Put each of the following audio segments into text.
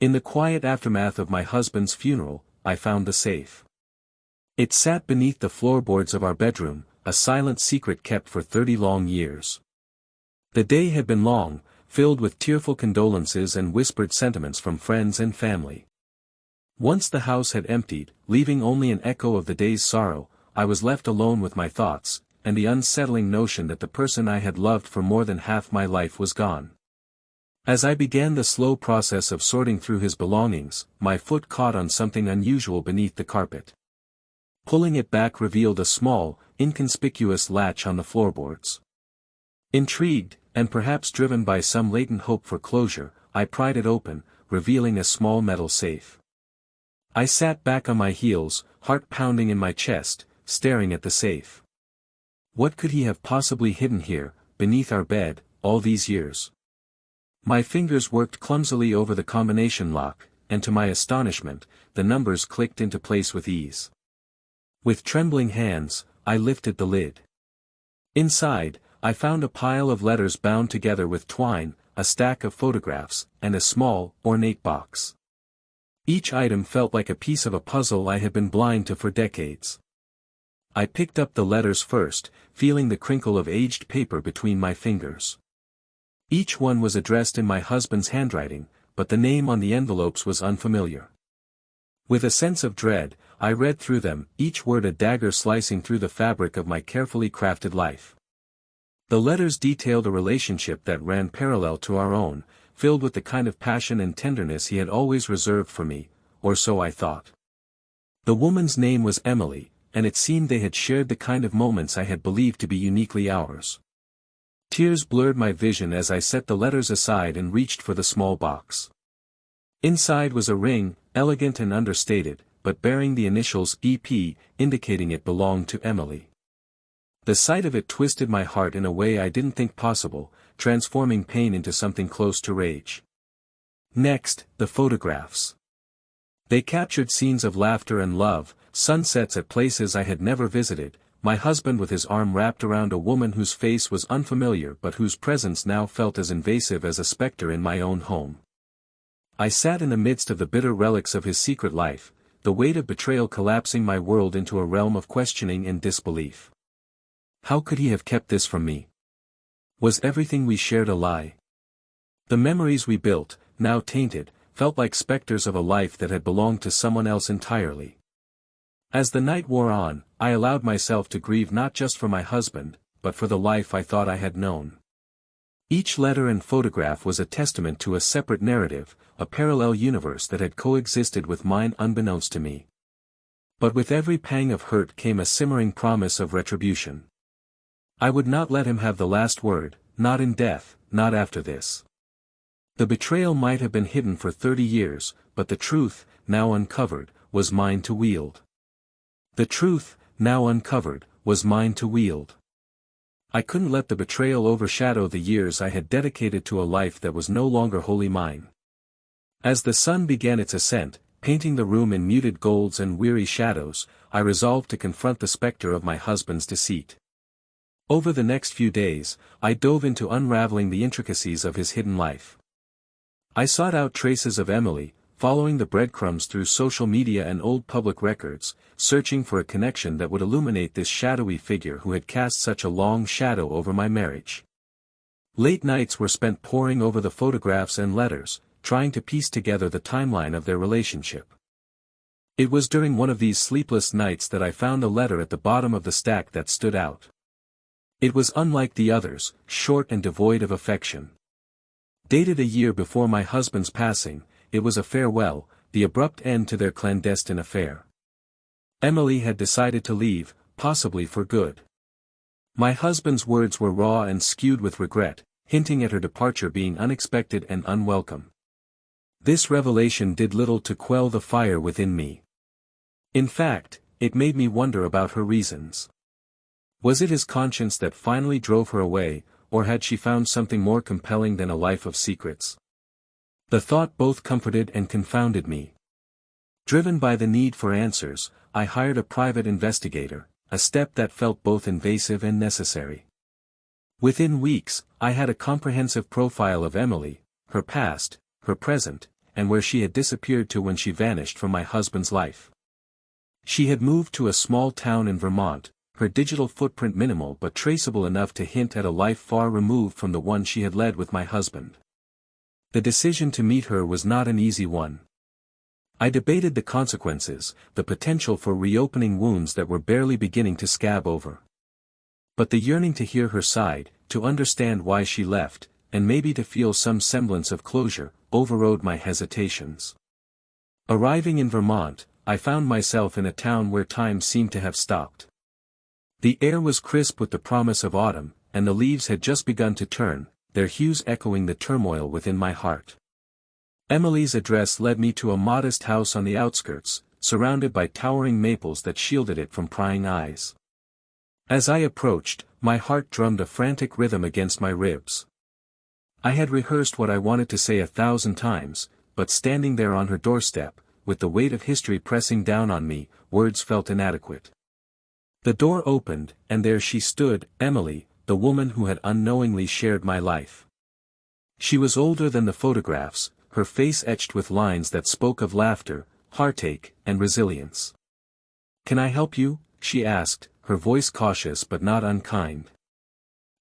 In the quiet aftermath of my husband's funeral, I found the safe. It sat beneath the floorboards of our bedroom, a silent secret kept for 30 long years. The day had been long, filled with tearful condolences and whispered sentiments from friends and family. Once the house had emptied, leaving only an echo of the day's sorrow, I was left alone with my thoughts, and the unsettling notion that the person I had loved for more than half my life was gone. As I began the slow process of sorting through his belongings, my foot caught on something unusual beneath the carpet. Pulling it back revealed a small, inconspicuous latch on the floorboards. Intrigued, and perhaps driven by some latent hope for closure, I pried it open, revealing a small metal safe. I sat back on my heels, heart pounding in my chest, staring at the safe. What could he have possibly hidden here, beneath our bed, all these years? My fingers worked clumsily over the combination lock, and to my astonishment, the numbers clicked into place with ease. With trembling hands, I lifted the lid. Inside, I found a pile of letters bound together with twine, a stack of photographs, and a small, ornate box. Each item felt like a piece of a puzzle I had been blind to for decades. I picked up the letters first, feeling the crinkle of aged paper between my fingers. Each one was addressed in my husband's handwriting, but the name on the envelopes was unfamiliar. With a sense of dread, I read through them, each word a dagger slicing through the fabric of my carefully crafted life. The letters detailed a relationship that ran parallel to our own, filled with the kind of passion and tenderness he had always reserved for me, or so I thought. The woman's name was Emily, and it seemed they had shared the kind of moments I had believed to be uniquely ours. Tears blurred my vision as I set the letters aside and reached for the small box. Inside was a ring, elegant and understated, but bearing the initials EP, indicating it belonged to Emily. The sight of it twisted my heart in a way I didn't think possible, transforming pain into something close to rage. Next, the photographs. They captured scenes of laughter and love, sunsets at places I had never visited, my husband with his arm wrapped around a woman whose face was unfamiliar but whose presence now felt as invasive as a specter in my own home. I sat in the midst of the bitter relics of his secret life, the weight of betrayal collapsing my world into a realm of questioning and disbelief. How could he have kept this from me? Was everything we shared a lie? The memories we built, now tainted, felt like specters of a life that had belonged to someone else entirely. As the night wore on, I allowed myself to grieve not just for my husband, but for the life I thought I had known. Each letter and photograph was a testament to a separate narrative, a parallel universe that had coexisted with mine unbeknownst to me. But with every pang of hurt came a simmering promise of retribution. I would not let him have the last word, not in death, not after this. The betrayal might have been hidden for 30 years, but the truth, now uncovered, was mine to wield. The truth, now uncovered, was mine to wield. I couldn't let the betrayal overshadow the years I had dedicated to a life that was no longer wholly mine. As the sun began its ascent, painting the room in muted golds and weary shadows, I resolved to confront the specter of my husband's deceit. Over the next few days, I dove into unraveling the intricacies of his hidden life. I sought out traces of Emily, following the breadcrumbs through social media and old public records, searching for a connection that would illuminate this shadowy figure who had cast such a long shadow over my marriage. Late nights were spent poring over the photographs and letters, trying to piece together the timeline of their relationship. It was during one of these sleepless nights that I found a letter at the bottom of the stack that stood out. It was unlike the others, short and devoid of affection. Dated a year before my husband's passing, it was a farewell, the abrupt end to their clandestine affair. Emily had decided to leave, possibly for good. My husband's words were raw and skewed with regret, hinting at her departure being unexpected and unwelcome. This revelation did little to quell the fire within me. In fact, it made me wonder about her reasons. Was it his conscience that finally drove her away, or had she found something more compelling than a life of secrets? The thought both comforted and confounded me. Driven by the need for answers, I hired a private investigator, a step that felt both invasive and necessary. Within weeks, I had a comprehensive profile of Emily, her past, her present, and where she had disappeared to when she vanished from my husband's life. She had moved to a small town in Vermont, her digital footprint minimal but traceable enough to hint at a life far removed from the one she had led with my husband. The decision to meet her was not an easy one. I debated the consequences, the potential for reopening wounds that were barely beginning to scab over. But the yearning to hear her side, to understand why she left, and maybe to feel some semblance of closure, overrode my hesitations. Arriving in Vermont, I found myself in a town where time seemed to have stopped. The air was crisp with the promise of autumn, and the leaves had just begun to turn, their hues echoing the turmoil within my heart. Emily's address led me to a modest house on the outskirts, surrounded by towering maples that shielded it from prying eyes. As I approached, my heart drummed a frantic rhythm against my ribs. I had rehearsed what I wanted to say 1,000 times, but standing there on her doorstep, with the weight of history pressing down on me, words felt inadequate. The door opened, and there she stood, Emily, the woman who had unknowingly shared my life. She was older than the photographs, her face etched with lines that spoke of laughter, heartache, and resilience. "Can I help you?" she asked, her voice cautious but not unkind.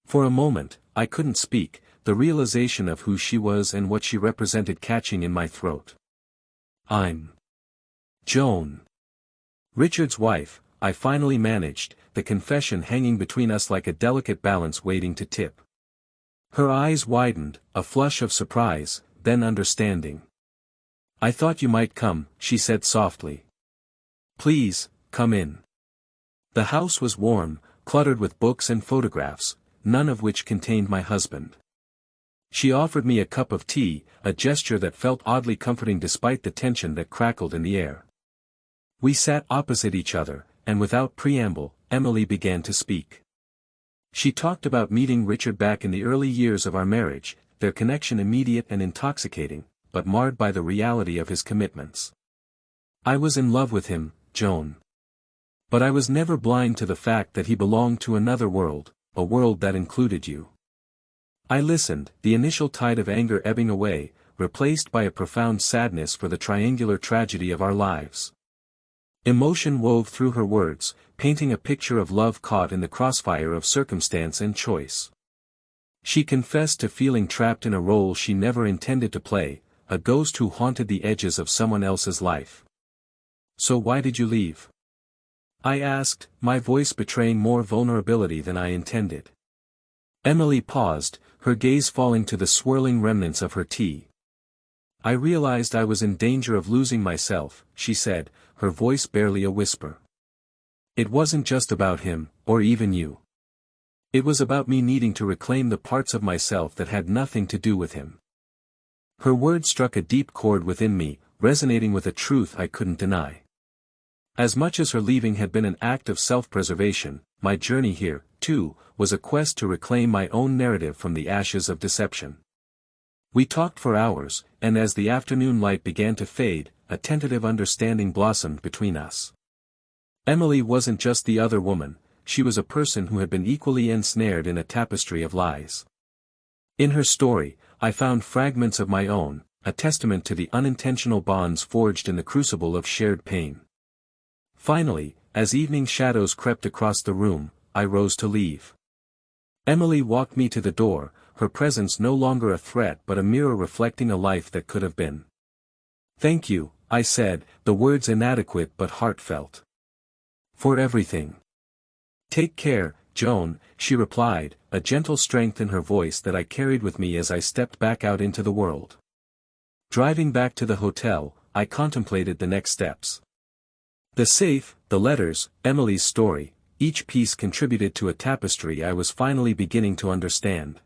For a moment, I couldn't speak, the realization of who she was and what she represented catching in my throat. "I'm Joan, Richard's wife," I finally managed, the confession hanging between us like a delicate balance waiting to tip. Her eyes widened, a flush of surprise, then understanding. "I thought you might come," she said softly. "Please, come in." The house was warm, cluttered with books and photographs, none of which contained my husband. She offered me a cup of tea, a gesture that felt oddly comforting despite the tension that crackled in the air. We sat opposite each other, and without preamble, Emily began to speak. She talked about meeting Richard back in the early years of our marriage, their connection immediate and intoxicating, but marred by the reality of his commitments. "I was in love with him, Joan. But I was never blind to the fact that he belonged to another world, a world that included you." I listened, the initial tide of anger ebbing away, replaced by a profound sadness for the triangular tragedy of our lives. Emotion wove through her words, painting a picture of love caught in the crossfire of circumstance and choice. She confessed to feeling trapped in a role she never intended to play, a ghost who haunted the edges of someone else's life. "So why did you leave?" I asked, my voice betraying more vulnerability than I intended. Emily paused, her gaze falling to the swirling remnants of her tea. "I realized I was in danger of losing myself," she said, her voice barely a whisper. "It wasn't just about him, or even you. It was about me needing to reclaim the parts of myself that had nothing to do with him." Her words struck a deep chord within me, resonating with a truth I couldn't deny. As much as her leaving had been an act of self-preservation, my journey here, too, was a quest to reclaim my own narrative from the ashes of deception. We talked for hours, and as the afternoon light began to fade, a tentative understanding blossomed between us. Emily wasn't just the other woman, she was a person who had been equally ensnared in a tapestry of lies. In her story, I found fragments of my own, a testament to the unintentional bonds forged in the crucible of shared pain. Finally, as evening shadows crept across the room, I rose to leave. Emily walked me to the door, her presence no longer a threat but a mirror reflecting a life that could have been. "Thank you," I said, the words inadequate but heartfelt. "For everything." "Take care, Joan," she replied, a gentle strength in her voice that I carried with me as I stepped back out into the world. Driving back to the hotel, I contemplated the next steps. The safe, the letters, Emily's story, each piece contributed to a tapestry I was finally beginning to understand.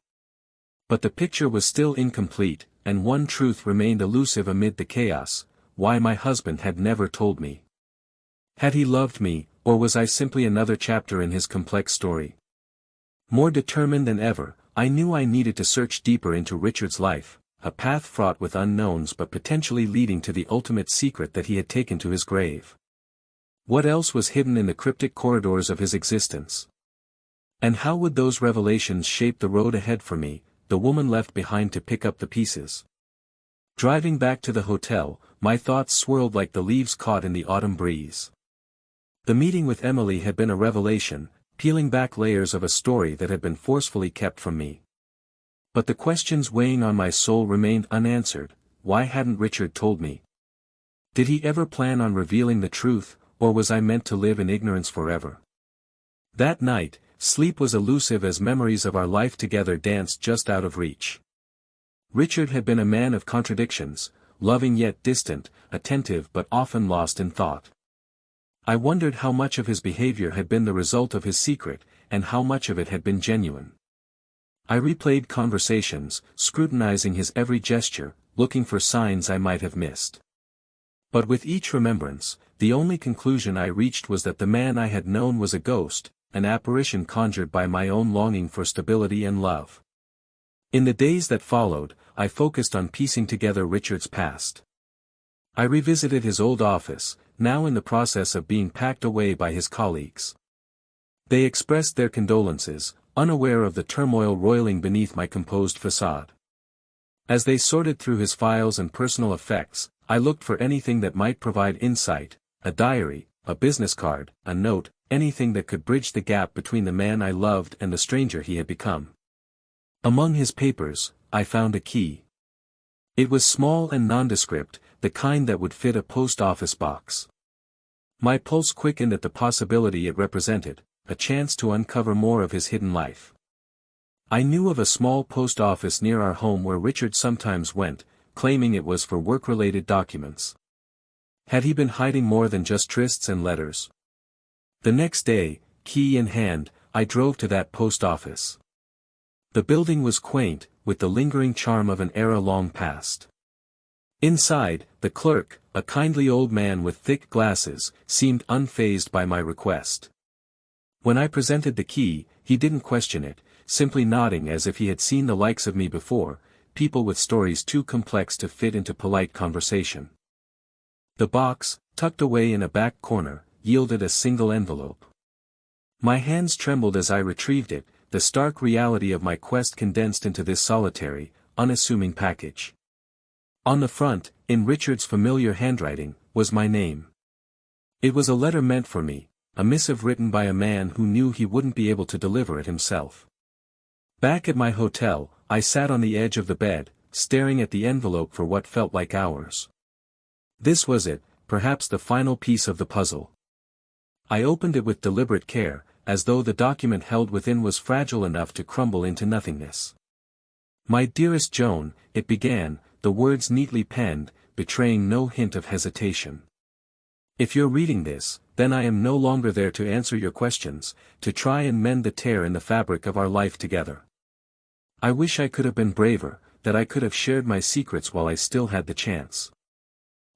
But the picture was still incomplete, and one truth remained elusive amid the chaos: why my husband had never told me. Had he loved me, or was I simply another chapter in his complex story? More determined than ever, I knew I needed to search deeper into Richard's life, a path fraught with unknowns but potentially leading to the ultimate secret that he had taken to his grave. What else was hidden in the cryptic corridors of his existence? And how would those revelations shape the road ahead for me, the woman left behind to pick up the pieces? Driving back to the hotel, my thoughts swirled like the leaves caught in the autumn breeze. The meeting with Emily had been a revelation, peeling back layers of a story that had been forcefully kept from me. But the questions weighing on my soul remained unanswered. Why hadn't Richard told me? Did he ever plan on revealing the truth, or was I meant to live in ignorance forever? That night, sleep was elusive as memories of our life together danced just out of reach. Richard had been a man of contradictions, loving yet distant, attentive but often lost in thought. I wondered how much of his behavior had been the result of his secret, and how much of it had been genuine. I replayed conversations, scrutinizing his every gesture, looking for signs I might have missed. But with each remembrance, the only conclusion I reached was that the man I had known was a ghost, an apparition conjured by my own longing for stability and love. In the days that followed, I focused on piecing together Richard's past. I revisited his old office, now in the process of being packed away by his colleagues. They expressed their condolences, unaware of the turmoil roiling beneath my composed facade. As they sorted through his files and personal effects, I looked for anything that might provide insight, a diary, a business card, a note, anything that could bridge the gap between the man I loved and the stranger he had become. Among his papers, I found a key. It was small and nondescript, the kind that would fit a post office box. My pulse quickened at the possibility it represented, a chance to uncover more of his hidden life. I knew of a small post office near our home where Richard sometimes went, claiming it was for work-related documents. Had he been hiding more than just trysts and letters? The next day, key in hand, I drove to that post office. The building was quaint, with the lingering charm of an era long past. Inside, the clerk, a kindly old man with thick glasses, seemed unfazed by my request. When I presented the key, he didn't question it, simply nodding as if he had seen the likes of me before, people with stories too complex to fit into polite conversation. The box, tucked away in a back corner, yielded a single envelope. My hands trembled as I retrieved it, the stark reality of my quest condensed into this solitary, unassuming package. On the front, in Richard's familiar handwriting, was my name. It was a letter meant for me, a missive written by a man who knew he wouldn't be able to deliver it himself. Back at my hotel, I sat on the edge of the bed, staring at the envelope for what felt like hours. This was it, perhaps the final piece of the puzzle. I opened it with deliberate care, as though the document held within was fragile enough to crumble into nothingness. "My dearest Joan," it began, the words neatly penned, betraying no hint of hesitation. "If you're reading this, then I am no longer there to answer your questions, to try and mend the tear in the fabric of our life together. I wish I could have been braver, that I could have shared my secrets while I still had the chance.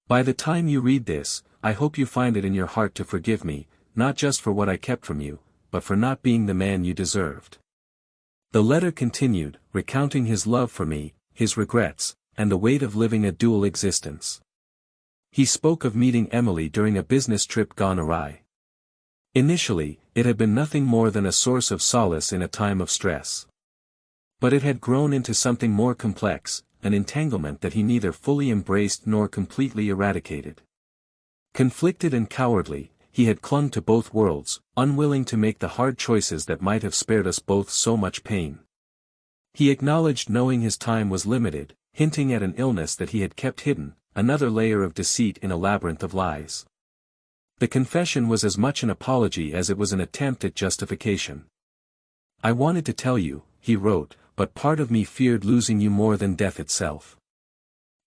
By the time you read this, I hope you find it in your heart to forgive me, not just for what I kept from you, but for not being the man you deserved." The letter continued, recounting his love for me, his regrets, and the weight of living a dual existence. He spoke of meeting Emily during a business trip gone awry. Initially, it had been nothing more than a source of solace in a time of stress. But it had grown into something more complex, an entanglement that he neither fully embraced nor completely eradicated. Conflicted and cowardly, he had clung to both worlds, unwilling to make the hard choices that might have spared us both so much pain. He acknowledged knowing his time was limited, hinting at an illness that he had kept hidden, another layer of deceit in a labyrinth of lies. The confession was as much an apology as it was an attempt at justification. "I wanted to tell you," he wrote, "but part of me feared losing you more than death itself.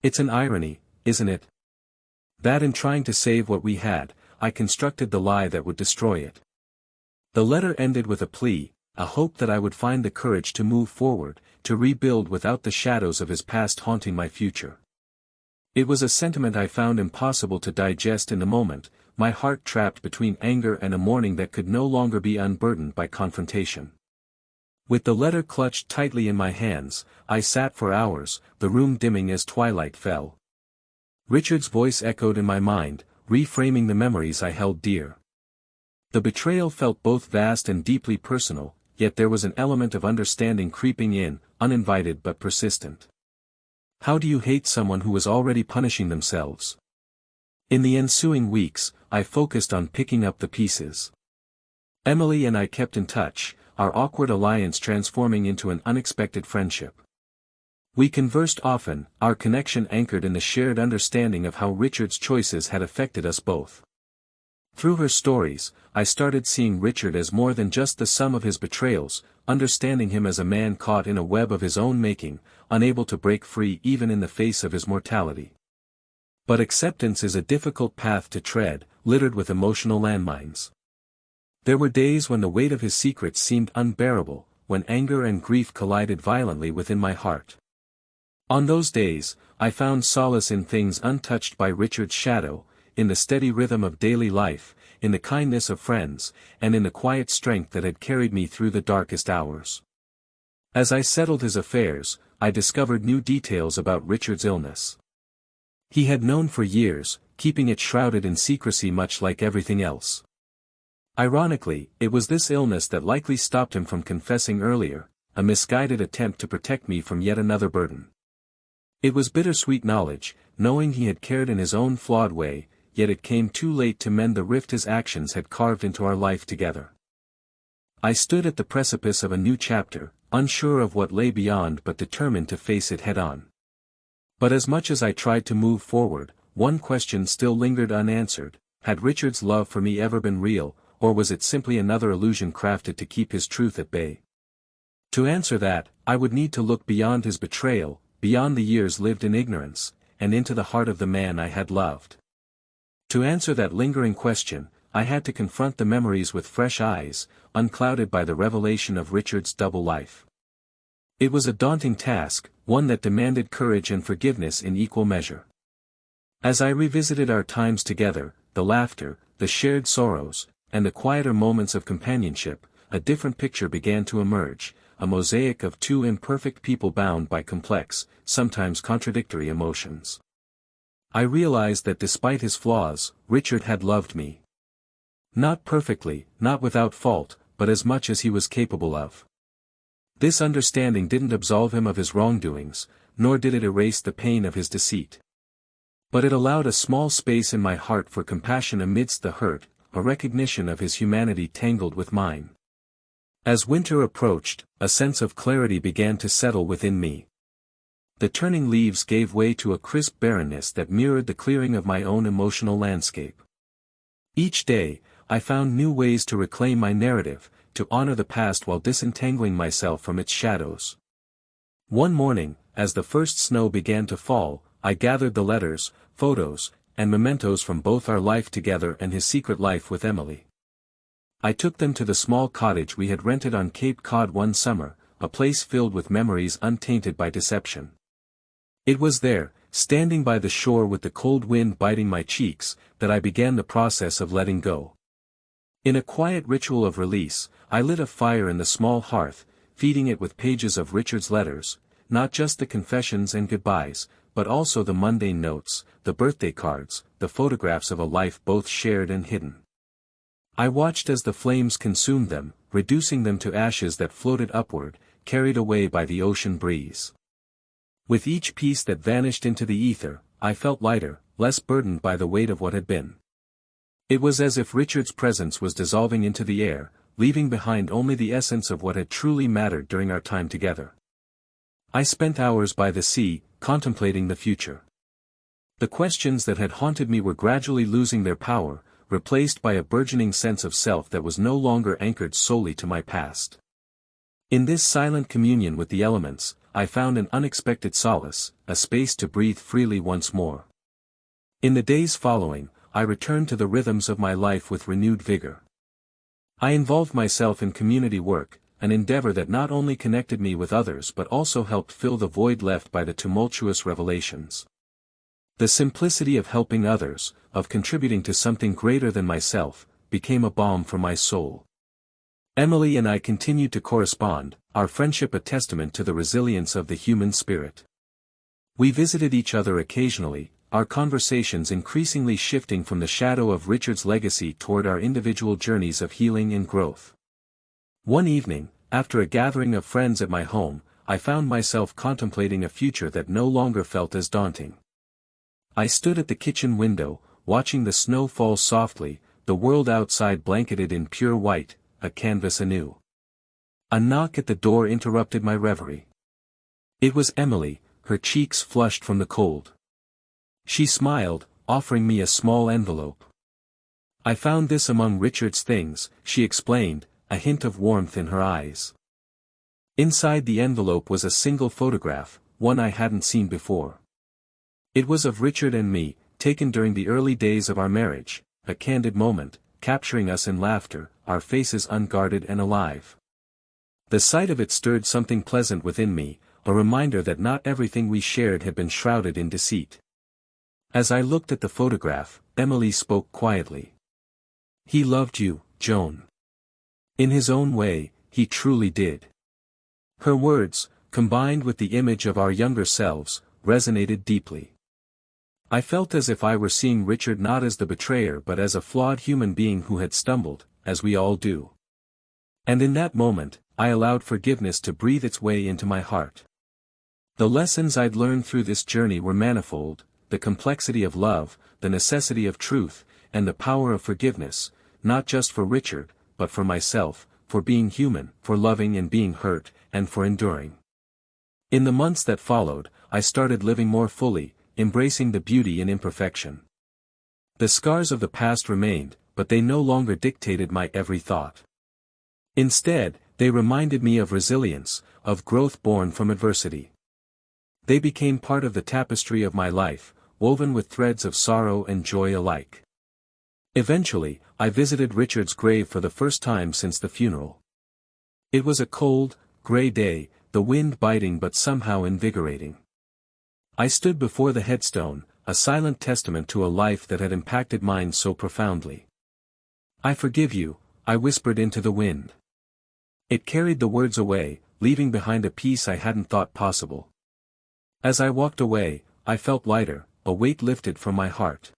It's an irony, isn't it? That in trying to save what we had, I constructed the lie that would destroy it." The letter ended with a plea, a hope that I would find the courage to move forward, to rebuild without the shadows of his past haunting my future. It was a sentiment I found impossible to digest in the moment, my heart trapped between anger and a mourning that could no longer be unburdened by confrontation. With the letter clutched tightly in my hands, I sat for hours, the room dimming as twilight fell. Richard's voice echoed in my mind, reframing the memories I held dear. The betrayal felt both vast and deeply personal, yet there was an element of understanding creeping in, uninvited but persistent. How do you hate someone who was already punishing themselves? In the ensuing weeks, I focused on picking up the pieces. Emily and I kept in touch, our awkward alliance transforming into an unexpected friendship. We conversed often, our connection anchored in the shared understanding of how Richard's choices had affected us both. Through her stories, I started seeing Richard as more than just the sum of his betrayals, understanding him as a man caught in a web of his own making, unable to break free even in the face of his mortality. But acceptance is a difficult path to tread, littered with emotional landmines. There were days when the weight of his secrets seemed unbearable, when anger and grief collided violently within my heart. On those days, I found solace in things untouched by Richard's shadow, in the steady rhythm of daily life, in the kindness of friends, and in the quiet strength that had carried me through the darkest hours. As I settled his affairs, I discovered new details about Richard's illness. He had known for years, keeping it shrouded in secrecy much like everything else. Ironically, it was this illness that likely stopped him from confessing earlier, a misguided attempt to protect me from yet another burden. It was bittersweet knowledge, knowing he had cared in his own flawed way, yet it came too late to mend the rift his actions had carved into our life together. I stood at the precipice of a new chapter, unsure of what lay beyond but determined to face it head-on. But as much as I tried to move forward, one question still lingered unanswered: had Richard's love for me ever been real, or was it simply another illusion crafted to keep his truth at bay? To answer that, I would need to look beyond his betrayal, beyond the years lived in ignorance, and into the heart of the man I had loved. To answer that lingering question, I had to confront the memories with fresh eyes, unclouded by the revelation of Richard's double life. It was a daunting task, one that demanded courage and forgiveness in equal measure. As I revisited our times together, the laughter, the shared sorrows, and the quieter moments of companionship, a different picture began to emerge, a mosaic of two imperfect people bound by complex, sometimes contradictory emotions. I realized that despite his flaws, Richard had loved me. Not perfectly, not without fault, but as much as he was capable of. This understanding didn't absolve him of his wrongdoings, nor did it erase the pain of his deceit. But it allowed a small space in my heart for compassion amidst the hurt, a recognition of his humanity tangled with mine. As winter approached, a sense of clarity began to settle within me. The turning leaves gave way to a crisp barrenness that mirrored the clearing of my own emotional landscape. Each day, I found new ways to reclaim my narrative, to honor the past while disentangling myself from its shadows. One morning, as the first snow began to fall, I gathered the letters, photos, and mementos from both our life together and his secret life with Emily. I took them to the small cottage we had rented on Cape Cod one summer, a place filled with memories untainted by deception. It was there, standing by the shore with the cold wind biting my cheeks, that I began the process of letting go. In a quiet ritual of release, I lit a fire in the small hearth, feeding it with pages of Richard's letters, not just the confessions and goodbyes, but also the mundane notes, the birthday cards, the photographs of a life both shared and hidden. I watched as the flames consumed them, reducing them to ashes that floated upward, carried away by the ocean breeze. With each piece that vanished into the ether, I felt lighter, less burdened by the weight of what had been. It was as if Richard's presence was dissolving into the air, leaving behind only the essence of what had truly mattered during our time together. I spent hours by the sea, contemplating the future. The questions that had haunted me were gradually losing their power, replaced by a burgeoning sense of self that was no longer anchored solely to my past. In this silent communion with the elements, I found an unexpected solace, a space to breathe freely once more. In the days following, I returned to the rhythms of my life with renewed vigor. I involved myself in community work, an endeavor that not only connected me with others but also helped fill the void left by the tumultuous revelations. The simplicity of helping others, of contributing to something greater than myself, became a balm for my soul. Emily and I continued to correspond, our friendship a testament to the resilience of the human spirit. We visited each other occasionally, our conversations increasingly shifting from the shadow of Richard's legacy toward our individual journeys of healing and growth. One evening, after a gathering of friends at my home, I found myself contemplating a future that no longer felt as daunting. I stood at the kitchen window, watching the snow fall softly, the world outside blanketed in pure white, a canvas anew. A knock at the door interrupted my reverie. It was Emily, her cheeks flushed from the cold. She smiled, offering me a small envelope. "I found this among Richard's things," she explained, a hint of warmth in her eyes. Inside the envelope was a single photograph, one I hadn't seen before. It was of Richard and me, taken during the early days of our marriage, a candid moment, capturing us in laughter, our faces unguarded and alive. The sight of it stirred something pleasant within me, a reminder that not everything we shared had been shrouded in deceit. As I looked at the photograph, Emily spoke quietly. "He loved you, Joan. In his own way, he truly did." Her words, combined with the image of our younger selves, resonated deeply. I felt as if I were seeing Richard not as the betrayer but as a flawed human being who had stumbled, as we all do. And in that moment, I allowed forgiveness to breathe its way into my heart. The lessons I'd learned through this journey were manifold: the complexity of love, the necessity of truth, and the power of forgiveness, not just for Richard, but for myself, for being human, for loving and being hurt, and for enduring. In the months that followed, I started living more fully, embracing the beauty in imperfection. The scars of the past remained, but they no longer dictated my every thought. Instead, they reminded me of resilience, of growth born from adversity. They became part of the tapestry of my life, woven with threads of sorrow and joy alike. Eventually, I visited Richard's grave for the first time since the funeral. It was a cold, gray day, the wind biting but somehow invigorating. I stood before the headstone, a silent testament to a life that had impacted mine so profoundly. "I forgive you," I whispered into the wind. It carried the words away, leaving behind a peace I hadn't thought possible. As I walked away, I felt lighter, a weight lifted from my heart.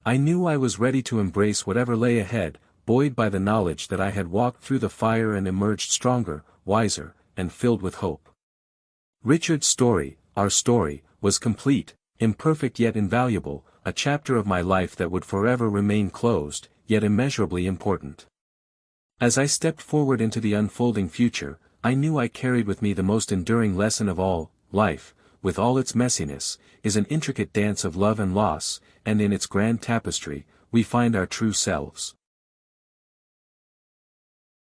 I knew I was ready to embrace whatever lay ahead, buoyed by the knowledge that I had walked through the fire and emerged stronger, wiser, and filled with hope. Richard's story, our story, was complete, imperfect yet invaluable, a chapter of my life that would forever remain closed, yet immeasurably important. As I stepped forward into the unfolding future, I knew I carried with me the most enduring lesson of all: life, with all its messiness, is an intricate dance of love and loss, and in its grand tapestry, we find our true selves.